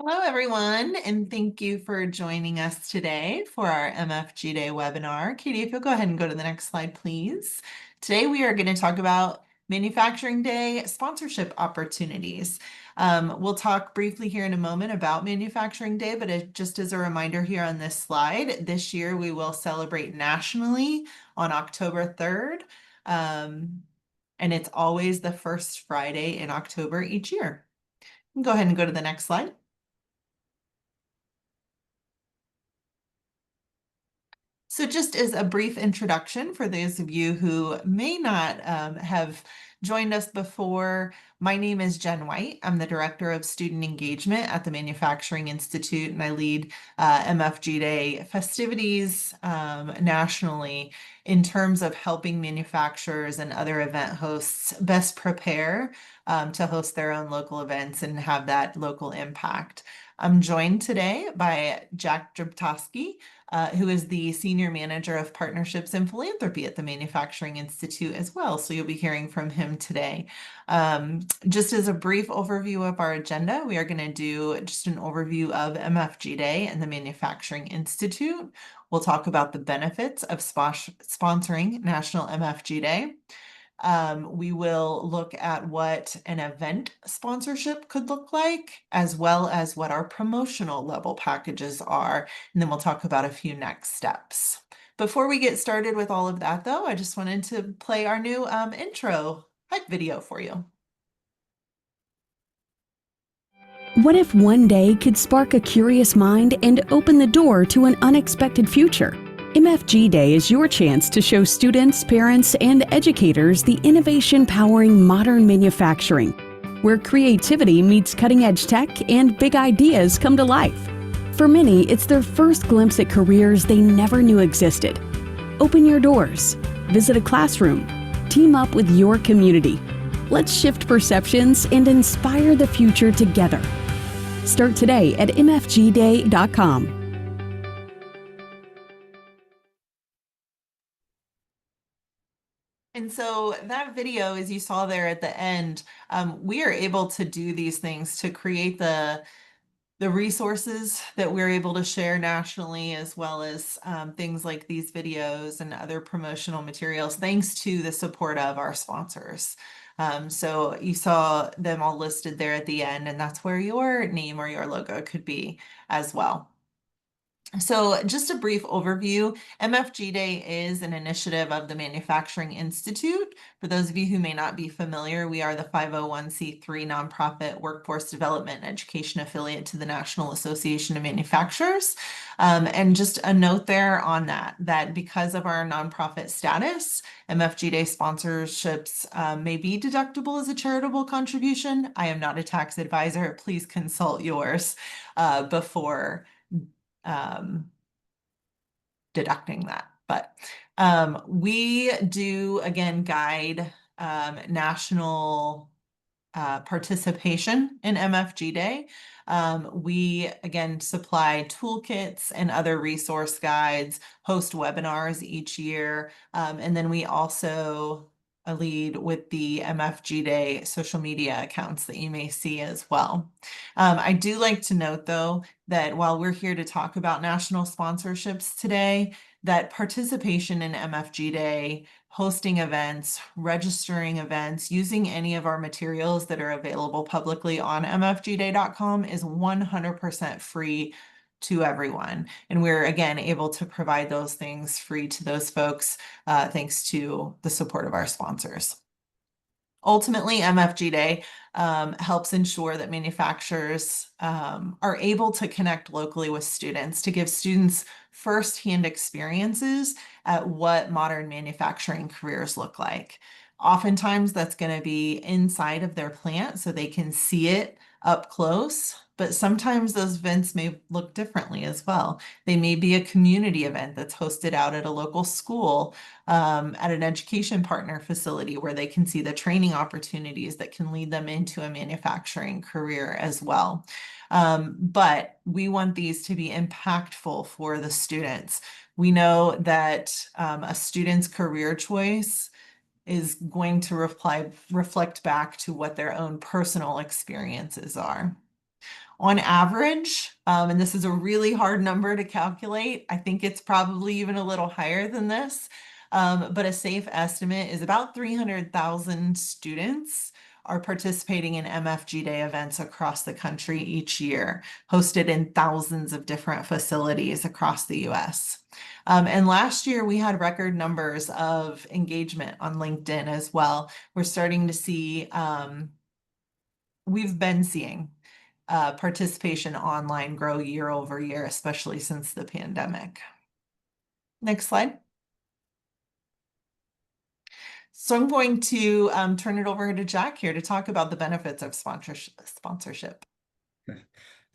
Hello, everyone, and thank you for joining us today for our MFG Day webinar. Katie, if you'll go ahead and go to the next slide, please. Today, we are going to talk about Manufacturing Day sponsorship opportunities. We'll talk briefly here in a moment about Manufacturing Day, but just as a reminder here on this slide, this year we will celebrate nationally on October 3rd, and it's always the first Friday in October each year. Go ahead and go to the next slide. So just as a brief introduction for those of you who may not have joined us before, my name is Jen White. I'm the Director of Student Engagement at the Manufacturing Institute, and I lead MFG Day festivities nationally in terms of helping manufacturers and other event hosts best prepare to host their own local events and have that local impact. I'm joined today by Jack Drabtowski, who is the Senior Manager of Partnerships and Philanthropy at the Manufacturing Institute as well. So you'll be hearing from him today. Just as a brief overview of our agenda, we are going to do just an overview of MFG Day and the Manufacturing Institute. We'll talk about the benefits of sponsoring National MFG Day. We will look at what an event sponsorship could look like, as well as what our promotional level packages are. And then we'll talk about a few next steps. Before we get started with all of that, though, I just wanted to play our new intro hype video for you. What if one day could spark a curious mind and open the door to an unexpected future? MFG Day is your chance to show students, parents, and educators the innovation powering modern manufacturing, where creativity meets cutting-edge tech and big ideas come to life. For many, it's their first glimpse at careers they never knew existed. Open your doors, visit a classroom, team up with your community. Let's shift perceptions and inspire the future together. Start today at mfgday.com. And so that video, as you saw there at the end, we are able to do these things to create the resources that we're able to share nationally, as well as things like these videos and other promotional materials, thanks to the support of our sponsors. So you saw them all listed there at the end, and that's where your name or your logo could be as well. So just a brief overview, MFG Day is an initiative of the Manufacturing Institute. For those of you who may not be familiar, we are the 501c3 nonprofit workforce development and education affiliate to the National Association of Manufacturers. And just a note there on that because of our nonprofit status, MFG Day sponsorships may be deductible as a charitable contribution. I am not a tax advisor. Please consult yours before deducting that. But we do, again, guide national participation in MFG Day. We, again, supply toolkits and other resource guides, host webinars each year, and then we also lead with the MFG Day social media accounts that you may see as well. I do like to note, though, that while we're here to talk about national sponsorships today, that participation in MFG Day, hosting events, registering events, using any of our materials that are available publicly on mfgday.com is 100% free to everyone. And we're, again, able to provide those things free to those folks thanks to the support of our sponsors. Ultimately, MFG Day helps ensure that manufacturers are able to connect locally with students to give students firsthand experiences at what modern manufacturing careers look like. Oftentimes, that's going to be inside of their plant so they can see it up close, but sometimes those events may look differently as well. They may be a community event that's hosted out at a local school, at an education partner facility where they can see the training opportunities that can lead them into a manufacturing career as well. But we want these to be impactful for the students. We know that a student's career choice is going to reflect back to what their own personal experiences are. On average, and this is a really hard number to calculate, I think it's probably even a little higher than this, but a safe estimate is about 300,000 students are participating in MFG Day events across the country each year, hosted in thousands of different facilities across the US. And last year we had record numbers of engagement on LinkedIn as well. We're starting to see, we've been seeing participation online grow year over year, especially since the pandemic. Next slide. So I'm going to turn it over to Jack here to talk about the benefits of sponsorship.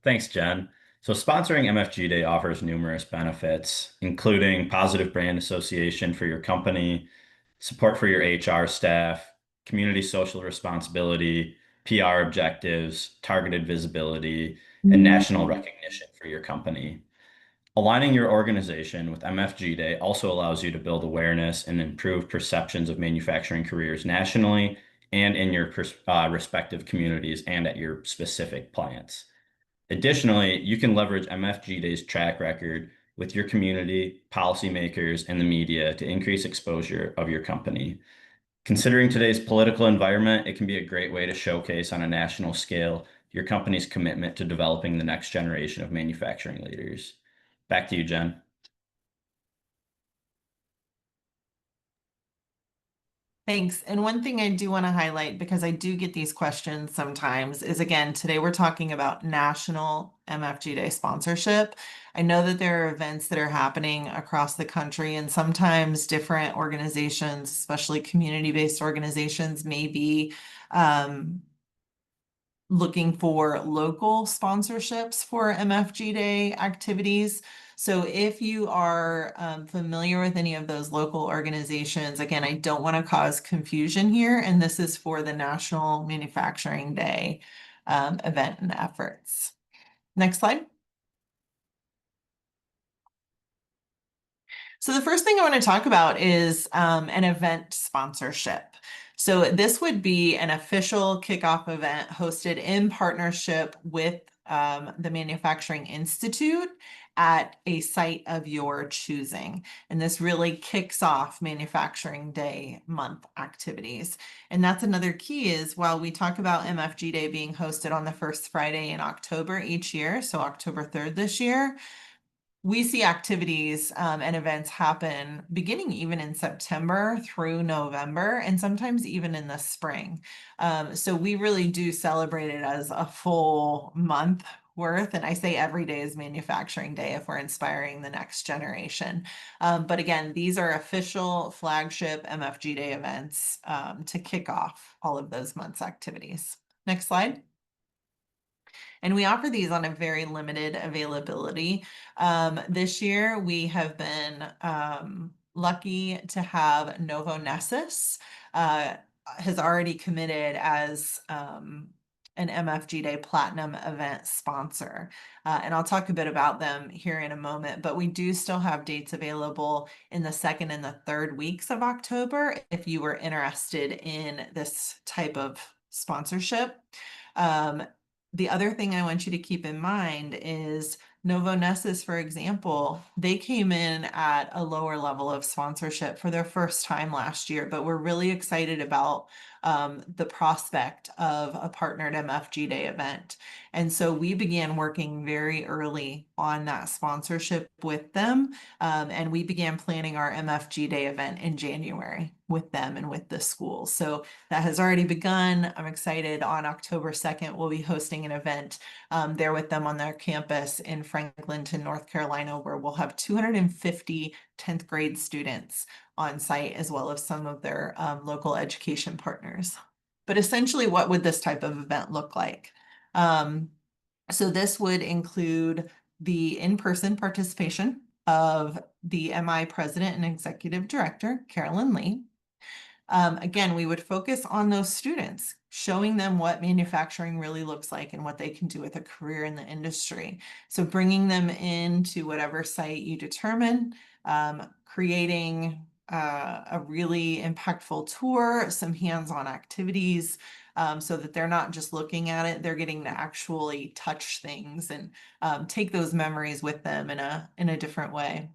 Thanks, Jen. So sponsoring MFG Day offers numerous benefits, including positive brand association for your company, support for your HR staff, community social responsibility, PR objectives, targeted visibility, and national recognition for your company. Aligning your organization with MFG Day also allows you to build awareness and improve perceptions of manufacturing careers nationally and in your respective communities and at your specific plants. Additionally, you can leverage MFG Day's track record with your community, policymakers, and the media to increase exposure of your company. Considering today's political environment, it can be a great way to showcase on a national scale your company's commitment to developing the next generation of manufacturing leaders. Back to you, Jen. Thanks. And one thing I do want to highlight, because I do get these questions sometimes, is again, today we're talking about National MFG Day sponsorship. I know that there are events that are happening across the country, and sometimes different organizations, especially community-based organizations, may be looking for local sponsorships for MFG Day activities. So if you are familiar with any of those local organizations, again, I don't want to cause confusion here, and this is for the National Manufacturing Day event and efforts. Next slide. So the first thing I want to talk about is an event sponsorship. So this would be an official kickoff event hosted in partnership with the Manufacturing Institute at a site of your choosing. And this really kicks off Manufacturing Day month activities. And that's another key is while we talk about MFG Day being hosted on the first Friday in October each year, so October 3rd this year, we see activities and events happen beginning even in September through November and sometimes even in the spring. So we really do celebrate it as a full month worth. And I say every day is Manufacturing Day if we're inspiring the next generation. But again, these are official flagship MFG Day events to kick off all of those months' activities. Next slide. And we offer these on a very limited availability. This year, we have been lucky to have Novo Nessus has already committed as an MFG Day Platinum event sponsor. And I'll talk a bit about them here in a moment, but we do still have dates available in the second and the third weeks of October if you were interested in this type of sponsorship. The other thing I want you to keep in mind is Novo Nessus, for example, they came in at a lower level of sponsorship for their first time last year, but we're really excited about the prospect of a partnered MFG Day event. And so we began working very early on that sponsorship with them. And we began planning our MFG Day event in January with them and with the school. So that has already begun. I'm excited. On October 2nd, we'll be hosting an event there with them on their campus in Franklinton, North Carolina, where we'll have 250 10th grade students on site, as well as some of their local education partners. But essentially, what would this type of event look like? So this would include the in-person participation of the MI president and executive director, Carolyn Lee. Again, we would focus on those students, showing them what manufacturing really looks like and what they can do with a career in the industry. So bringing them into whatever site you determine, creating a really impactful tour, some hands-on activities, so that they're not just looking at it, they're getting to actually touch things and take those memories with them in a different way.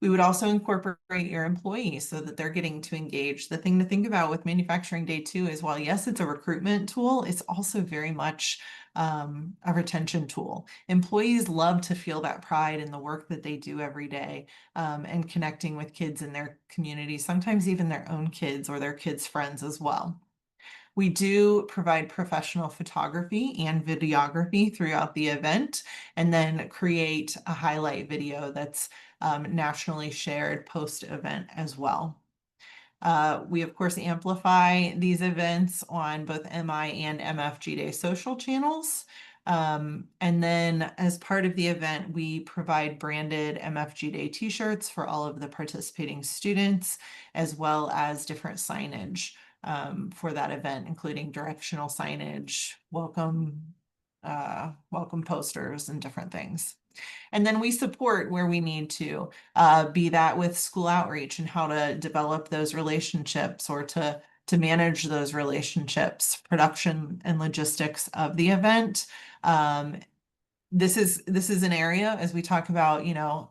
We would also incorporate your employees so that they're getting to engage. The thing to think about with Manufacturing Day too is, while yes, it's a recruitment tool, it's also very much a retention tool. Employees love to feel that pride in the work that they do every day, and connecting with kids in their community, sometimes even their own kids or their kids' friends as well. We do provide professional photography and videography throughout the event, and then create a highlight video that's nationally shared post-event as well. We, of course, amplify these events on both MI and MFG Day social channels. And then as part of the event, we provide branded MFG Day t-shirts for all of the participating students, as well as different signage for that event, including directional signage, welcome posters, and different things. And then we support where we need to, be that with school outreach and how to develop those relationships, or to manage those relationships, production and logistics of the event. This is an area, as we talk about,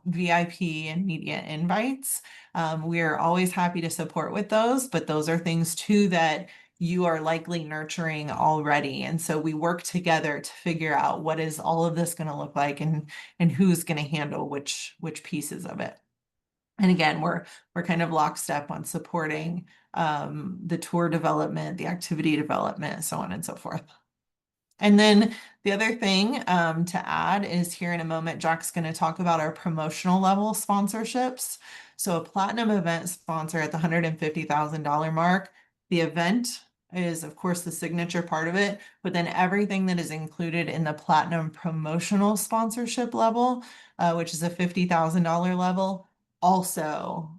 VIP and media invites. We are always happy to support with those, but those are things too that you are likely nurturing already. And so we work together to figure out what is all of this going to look like, and who's going to handle which pieces of it. And again, we're kind of lockstep on supporting the tour development, the activity development, so on and so forth. And then the other thing to add is, here in a moment, Jack's going to talk about our promotional level sponsorships. So a platinum event sponsor at the $150,000 mark. The event is, of course, the signature part of it, but then everything that is included in the platinum promotional sponsorship level, which is a $50,000 level, also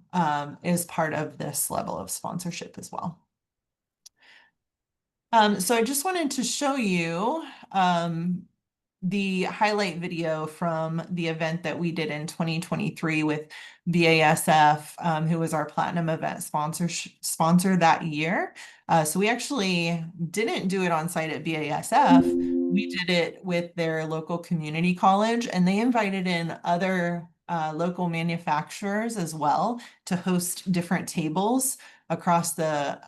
is part of this level of sponsorship as well. So I just wanted to show you the highlight video from the event that we did in 2023 with BASF, who was our platinum event sponsor that year. So we actually didn't do it on site at BASF. We did it with their local community college, and they invited in other local manufacturers as well to host different tables across the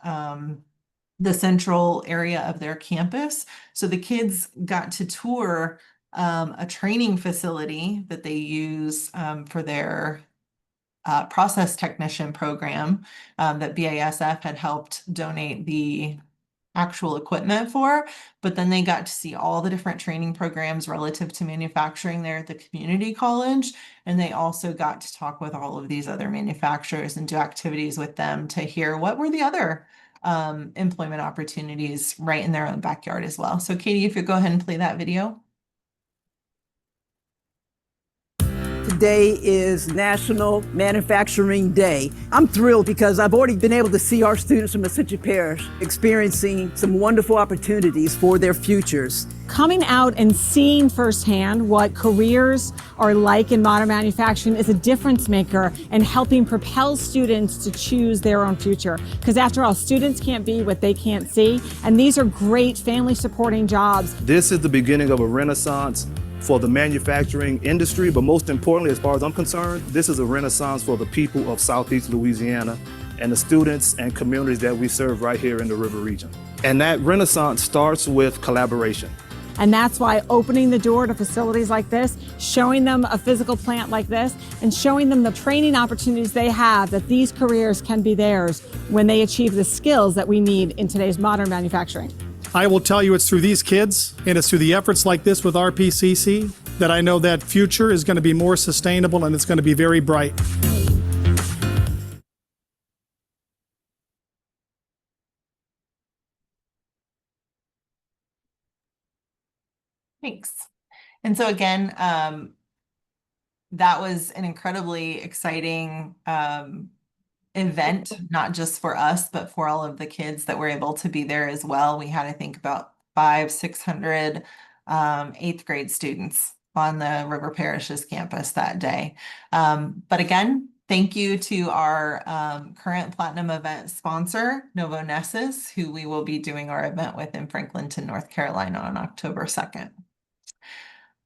central area of their campus. So the kids got to tour a training facility that they use for their process technician program, that BASF had helped donate the actual equipment for, but then they got to see all the different training programs relative to manufacturing there at the community college. And they also got to talk with all of these other manufacturers and do activities with them to hear what were the other employment opportunities right in their own backyard as well. So Katie, if you go ahead and play that video. Today is National Manufacturing Day. I'm thrilled because I've already been able to see our students from Essentia Parish experiencing some wonderful opportunities for their futures. Coming out and seeing firsthand what careers are like in modern manufacturing is a difference maker in helping propel students to choose their own future. Because after all, students can't be what they can't see, and these are great family supporting jobs. This is the beginning of a renaissance for the manufacturing industry, but most importantly, as far as I'm concerned, this is a renaissance for the people of Southeast Louisiana and the students and communities that we serve right here in the River region. And that renaissance starts with collaboration. And that's why opening the door to facilities like this, showing them a physical plant like this, and showing them the training opportunities they have, that these careers can be theirs when they achieve the skills that we need in today's modern manufacturing. I will tell you, it's through these kids and it's through the efforts like this with RPCC that I know that future is going to be more sustainable and it's going to be very bright. Thanks. And so again, that was an incredibly exciting event, not just for us, but for all of the kids that were able to be there as well. We had, I think, about 600 eighth grade students on the River Parishes campus that day. But again, Thank you to our current Platinum event sponsor, Novo Nessus, who we will be doing our event with in Franklinton, North Carolina on October 2nd.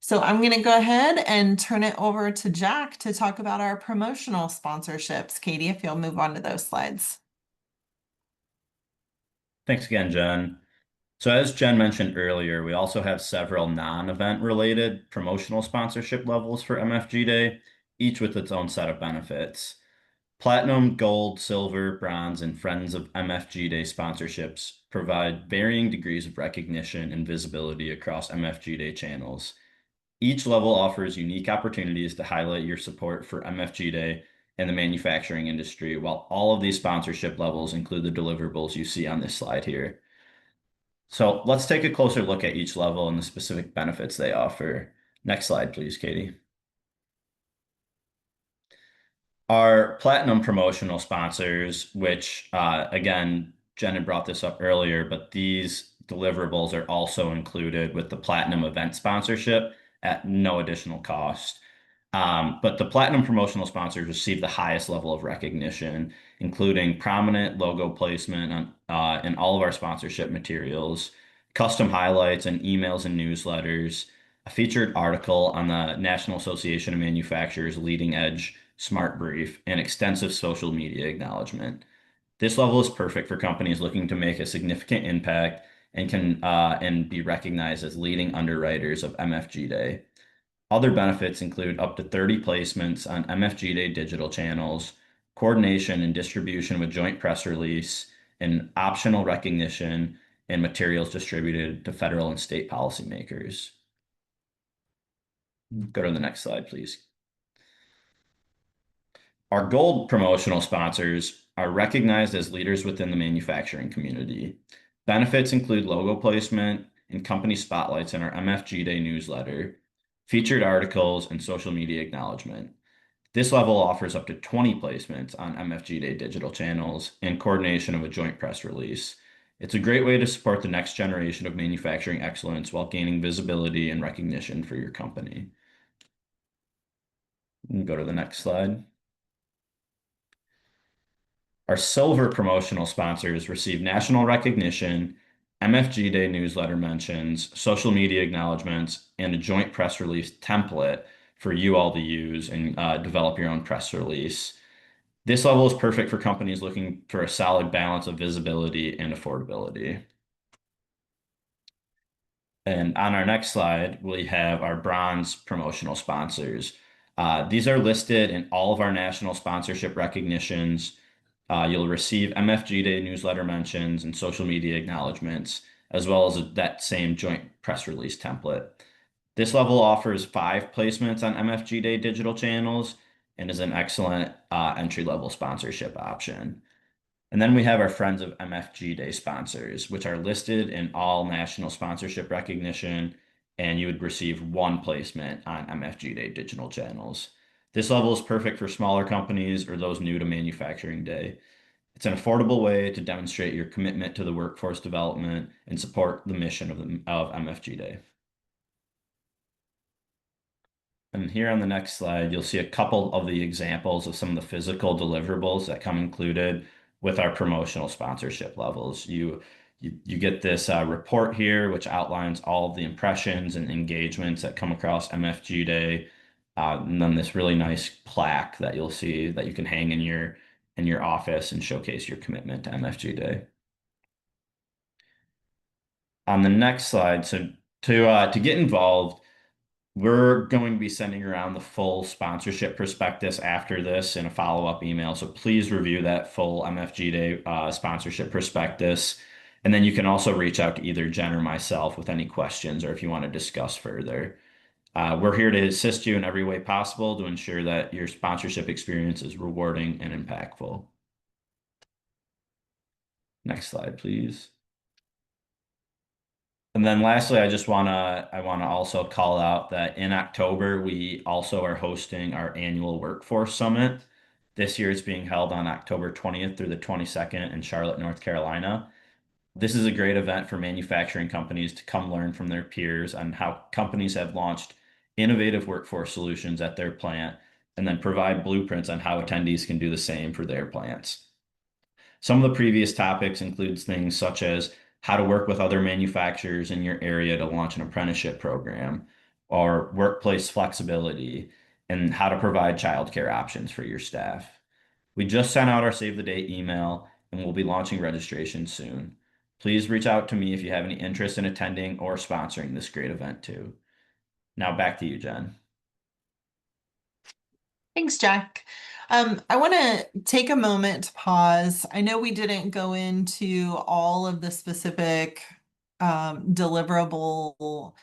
So I'm going to go ahead and turn it over to Jack to talk about our promotional sponsorships. Katie, if you'll move on to those slides. Thanks again, Jen. So as Jen mentioned earlier, we also have several non-event related promotional sponsorship levels for MFG Day, each with its own set of benefits. Platinum, gold, silver, bronze, and Friends of MFG Day sponsorships provide varying degrees of recognition and visibility across MFG Day channels. Each level offers unique opportunities to highlight your support for MFG Day and the manufacturing industry, while all of these sponsorship levels include the deliverables you see on this slide here. So let's take a closer look at each level and the specific benefits they offer. Next slide, please, Katie. Our platinum promotional sponsors, which again, Jen had brought this up earlier, but these deliverables are also included with the platinum event sponsorship at no additional cost. But the platinum promotional sponsors receive the highest level of recognition, including prominent logo placement in all of our sponsorship materials, custom highlights and emails and newsletters, a featured article on the National Association of Manufacturers' leading edge smart brief, and extensive social media acknowledgement. This level is perfect for companies looking to make a significant impact and can and be recognized as leading underwriters of MFG Day. Other benefits include up to 30 placements on MFG Day digital channels, coordination and distribution with joint press release, and optional recognition and materials distributed to federal and state policymakers. Go to the next slide, please. Our gold promotional sponsors are recognized as leaders within the manufacturing community. Benefits include logo placement and company spotlights in our MFG Day newsletter, featured articles, and social media acknowledgement. This level offers up to 20 placements on MFG Day digital channels and coordination of a joint press release. It's a great way to support the next generation of manufacturing excellence while gaining visibility and recognition for your company. You can go to the next slide. Our silver promotional sponsors receive national recognition, MFG Day newsletter mentions, social media acknowledgments, and a joint press release template for you all to use and develop your own press release. This level is perfect for companies looking for a solid balance of visibility and affordability. And on our next slide, we have our bronze promotional sponsors. These are listed in all of our national sponsorship recognitions. You'll receive MFG Day newsletter mentions and social media acknowledgments, as well as that same joint press release template. This level offers 5 placements on MFG Day digital channels and is an excellent entry-level sponsorship option. And then we have our Friends of MFG Day sponsors, which are listed in all national sponsorship recognition, and you would receive 1 placement on MFG Day digital channels. This level is perfect for smaller companies or those new to manufacturing day. It's an affordable way to demonstrate your commitment to the workforce development and support the mission of MFG Day. And here on the next slide, you'll see a couple of the examples of some of the physical deliverables that come included with our promotional sponsorship levels. You get this report here, which outlines all of the impressions and engagements that come across MFG Day. And then this really nice plaque that you'll see that you can hang in your office and showcase your commitment to MFG Day. On the next slide, so to get involved, we're going to be sending around the full sponsorship prospectus after this in a follow-up email. So please review that full MFG Day sponsorship prospectus. And then you can also reach out to either Jen or myself with any questions or if you want to discuss further. We're here to assist you in every way possible to ensure that your sponsorship experience is rewarding and impactful. Next slide, please. And then lastly, I wanna also call out that in October, we also are hosting our annual Workforce Summit. This year it's being held on October 20th through the 22nd in Charlotte, North Carolina. This is a great event for manufacturing companies to come learn from their peers on how companies have launched innovative workforce solutions at their plant and then provide blueprints on how attendees can do the same for their plants. Some of the previous topics includes things such as how to work with other manufacturers in your area to launch an apprenticeship program, or workplace flexibility, and how to provide childcare options for your staff. We just sent out our Save the Date email and we'll be launching registration soon. Please reach out to me if you have any interest in attending or sponsoring this great event too. Now back to you, Jen. Thanks, Jack. I want to take a moment to pause. I know we didn't go into all of the specific deliverable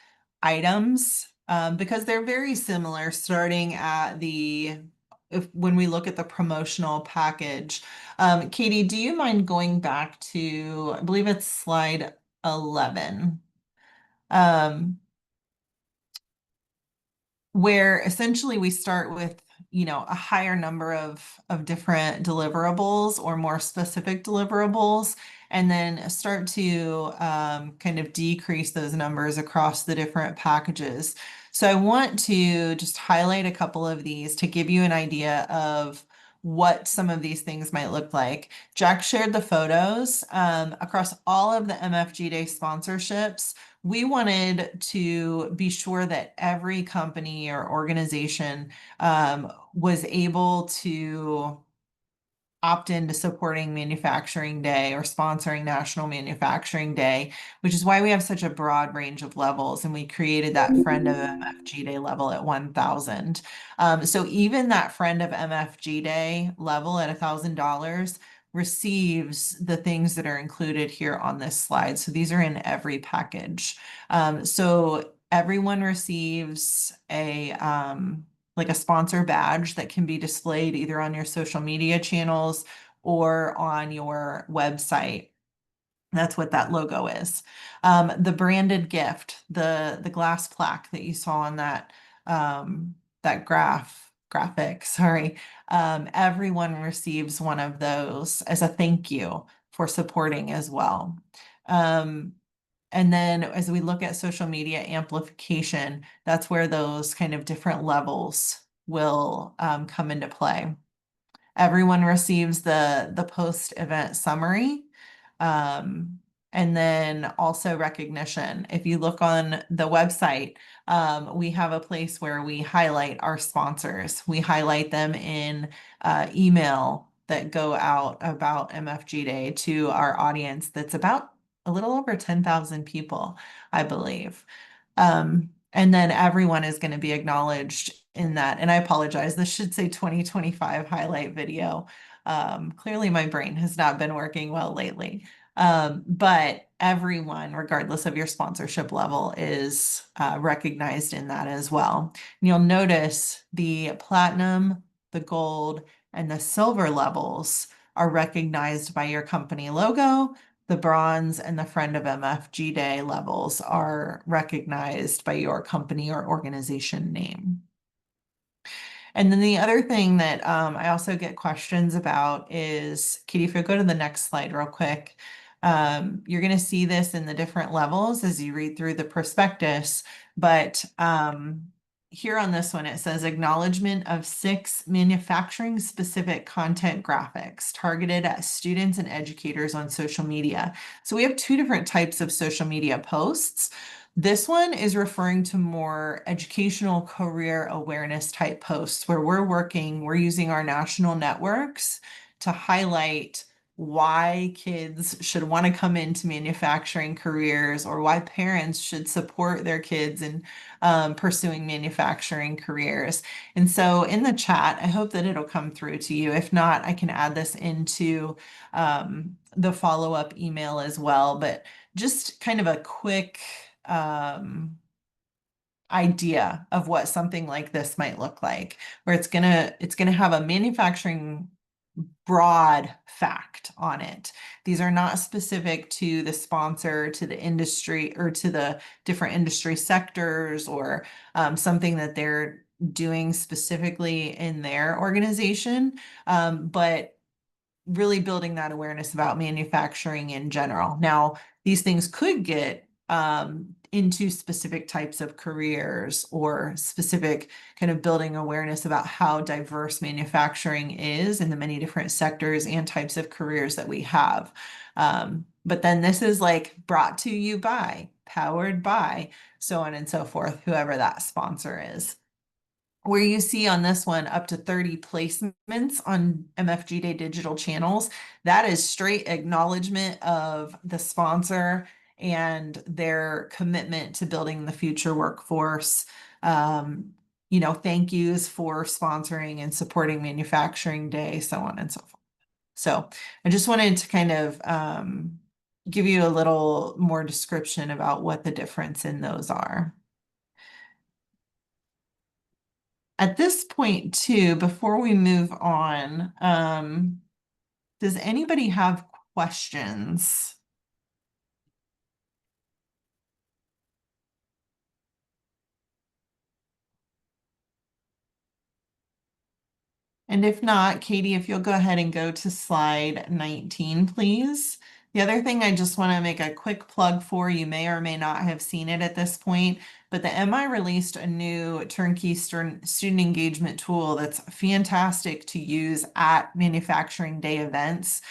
items because they're very similar, starting at when we look at the promotional package. Katie, do you mind going back to, I believe it's slide 11? Where essentially we start with, a higher number of different deliverables or more specific deliverables, and then start to kind of decrease those numbers across the different packages. So I want to just highlight a couple of these to give you an idea of what some of these things might look like. Jack shared the photos across all of the MFG Day sponsorships. We wanted to be sure that every company or organization was able to opt into supporting Manufacturing Day or sponsoring National Manufacturing Day, which is why we have such a broad range of levels. And we created that Friend of MFG Day level at 1,000. So even that Friend of MFG Day level at $1,000 receives the things that are included here on this slide. So these are in every package. So everyone receives like a sponsor badge that can be displayed either on your social media channels or on your website. That's what that logo is. The branded gift, the glass plaque that you saw on that graphic, sorry. Everyone receives one of those as a thank you for supporting as well. And then as we look at social media amplification, that's where those kind of different levels will come into play. Everyone receives the post-event summary. And then also recognition. If you look on the website, we have a place where we highlight our sponsors. We highlight them in email that go out about MFG Day to our audience that's about a little over 10,000 people, I believe. And then everyone is going to be acknowledged in that. And I apologize, this should say 2025 highlight video. Clearly my brain has not been working well lately. But everyone, regardless of your sponsorship level, is recognized in that as well. And you'll notice the platinum, the gold, and the silver levels are recognized by your company logo. The bronze and the Friend of MFG Day levels are recognized by your company or organization name. And then the other thing that I also get questions about is, Katie, if you go to the next slide real quick, you're going to see this in the different levels as you read through the prospectus, but here on this one, it says acknowledgement of 6 manufacturing specific content graphics targeted at students and educators on social media. So we have 2 different types of social media posts. This one is referring to more educational career awareness type posts where we're using our national networks to highlight why kids should want to come into manufacturing careers or why parents should support their kids in pursuing manufacturing careers. And so in the chat, I hope that it'll come through to you. If not, I can add this into the follow-up email as well. But just kind of a quick idea of what something like this might look like, where it's gonna have a manufacturing broad fact on it. These are not specific to the sponsor, to the industry, or to the different industry sectors, or something that they're doing specifically in their organization, but really building that awareness about manufacturing in general. Now, these things could get into specific types of careers or specific kind of building awareness about how diverse manufacturing is in the many different sectors and types of careers that we have. But then this is like brought to you by, powered by, so on and so forth, whoever that sponsor is. Where you see on this one up to 30 placements on MFG Day digital channels, that is straight acknowledgement of the sponsor and their commitment to building the future workforce. Thank yous for sponsoring and supporting Manufacturing Day, so on and so forth. So I just wanted to kind of give you a little more description about what the difference in those are. At this point, too, before we move on, does anybody have questions? And if not, Katie, if you'll go ahead and go to slide 19, please. The other thing I just want to make a quick plug for, you may or may not have seen it at this point, but the MI released a new turnkey student engagement tool that's fantastic to use at Manufacturing Day events.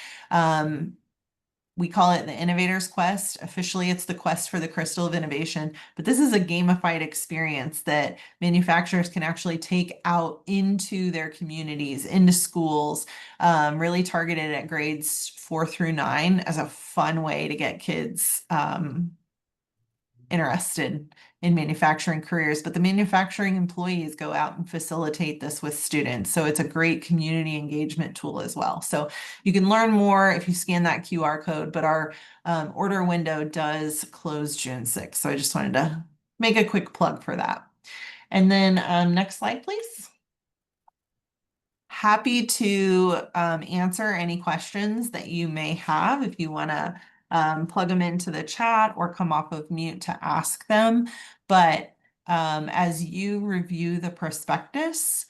We call it the Innovator's Quest. Officially, it's the Quest for the Crystal of Innovation, but this is a gamified experience that manufacturers can actually take out into their communities, into schools, really targeted at grades 4 through 9 as a fun way to get kids interested in manufacturing careers, but the manufacturing employees go out and facilitate this with students. So it's a great community engagement tool as well. So you can learn more if you scan that QR code, but our order window does close June 6th. So I just wanted to make a quick plug for that. And then next slide, please. Happy to answer any questions that you may have if you want to plug them into the chat or come off of mute to ask them. But as you review the prospectus,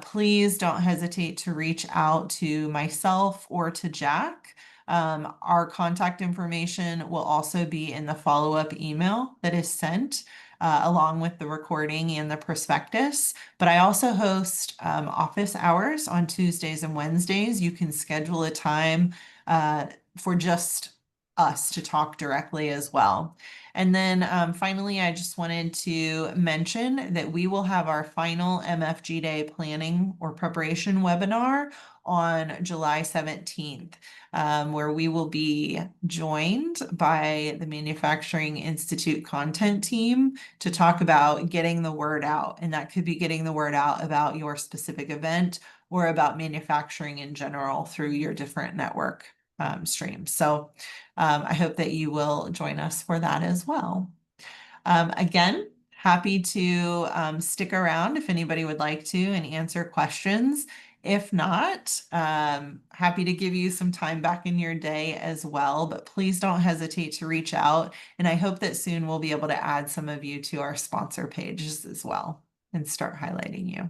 please don't hesitate to reach out to myself or to Jack. Our contact information will also be in the follow-up email that is sent along with the recording and the prospectus. But I also host office hours on Tuesdays and Wednesdays. You can schedule a time for just us to talk directly as well. And then finally, I just wanted to mention that we will have our final MFG Day planning or preparation webinar on July 17th, where we will be joined by the Manufacturing Institute content team to talk about getting the word out. And that could be getting the word out about your specific event or about manufacturing in general through your different network streams. So I hope that you will join us for that as well. Again, happy to stick around if anybody would like to and answer questions. If not, happy to give you some time back in your day as well, but please don't hesitate to reach out. And I hope that soon we'll be able to add some of you to our sponsor pages as well and start highlighting you.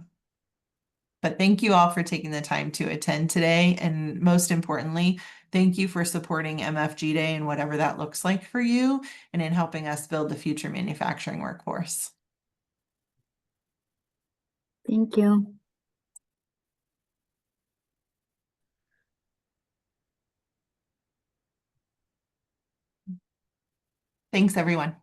But thank you all for taking the time to attend today. And most importantly, thank you for supporting MFG Day and whatever that looks like for you and in helping us build the future manufacturing workforce. Thank you. Thanks, everyone.